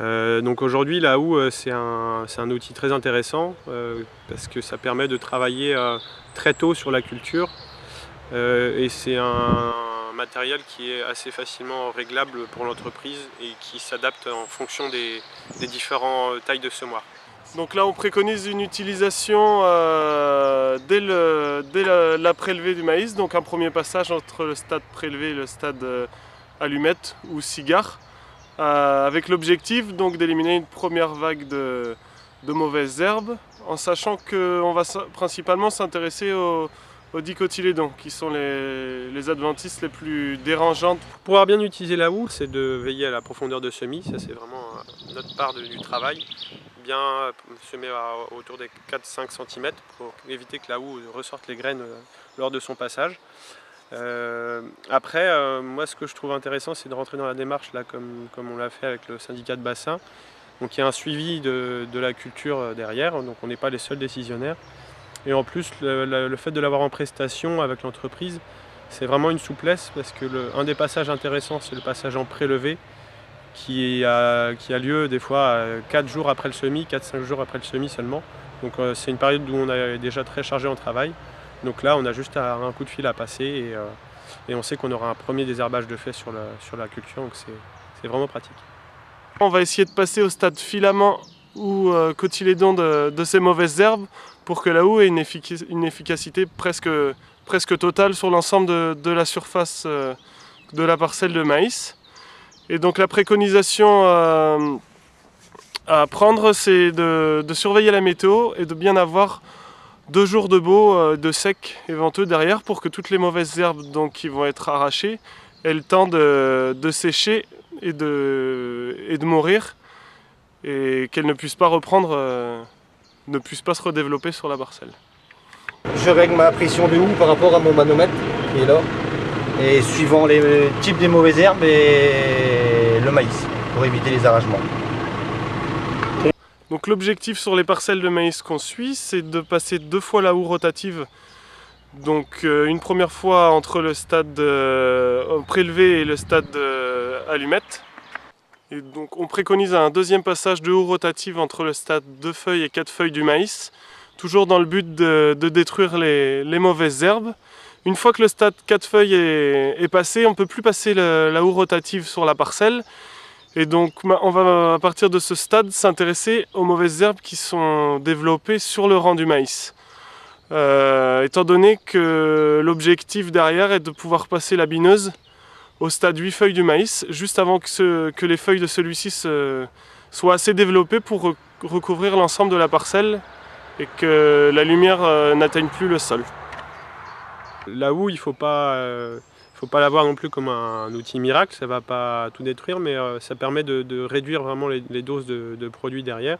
Donc aujourd'hui, la houe, c'est un outil très intéressant parce que ça permet de travailler très tôt sur la culture et c'est un matériel qui est assez facilement réglable pour l'entreprise et qui s'adapte en fonction des différentes tailles de semoirs. Donc là on préconise une utilisation dès la prélevée du maïs, donc un premier passage entre le stade prélevé et le stade allumette ou cigare, avec l'objectif donc d'éliminer une première vague de mauvaises herbes, en sachant qu'on va principalement s'intéresser aux dicotylédons, qui sont les adventices les plus dérangeantes. Pour pouvoir bien utiliser la houe, c'est de veiller à la profondeur de semis, ça c'est vraiment notre part du travail. Bien semer autour des 4-5 cm pour éviter que la houe ressorte les graines lors de son passage. Après, moi ce que je trouve intéressant, c'est de rentrer dans la démarche là, comme on l'a fait avec le syndicat de bassin. Donc il y a un suivi de la culture derrière, donc on n'est pas les seuls décisionnaires. Et en plus, le fait de l'avoir en prestation avec l'entreprise, c'est vraiment une souplesse parce que un des passages intéressants, c'est le passage en prélevé qui a lieu des fois 4 jours après le semis, 4-5 jours après le semis seulement. Donc c'est une période où on est déjà très chargé en travail. Donc là, on a juste un coup de fil à passer et on sait qu'on aura un premier désherbage de fait sur la culture, donc c'est vraiment pratique. On va essayer de passer au stade filament ou cotylédon de ces mauvaises herbes pour que la houe ait une efficacité presque totale sur l'ensemble de la surface de la parcelle de maïs. Et donc la préconisation à prendre, c'est de surveiller la météo et de bien avoir 2 jours de beau, de sec et venteux derrière pour que toutes les mauvaises herbes donc, qui vont être arrachées aient le temps de sécher et de mourir et qu'elles ne puissent pas reprendre, ne puissent pas se redévelopper sur la parcelle. Je règle ma pression de houe par rapport à mon manomètre qui est là, et suivant les types des mauvaises herbes et le maïs pour éviter les arragements. Donc l'objectif sur les parcelles de maïs qu'on suit, c'est de passer 2 fois la houe rotative. Donc une première fois entre le stade prélevé et le stade allumette. Et donc on préconise un deuxième passage de houe rotative entre le stade 2 feuilles et 4 feuilles du maïs, toujours dans le but de détruire les mauvaises herbes. Une fois que le stade 4 feuilles est passé, on ne peut plus passer la houe rotative sur la parcelle. Et donc on va à partir de ce stade s'intéresser aux mauvaises herbes qui sont développées sur le rang du maïs. Étant donné que l'objectif derrière est de pouvoir passer la bineuse au stade 8 feuilles du maïs, juste avant que les feuilles de celui-ci soient assez développées pour recouvrir l'ensemble de la parcelle et que la lumière n'atteigne plus le sol. La houe, il ne faut pas la voir non plus comme un outil miracle, ça ne va pas tout détruire, mais ça permet de réduire vraiment les doses de produits derrière.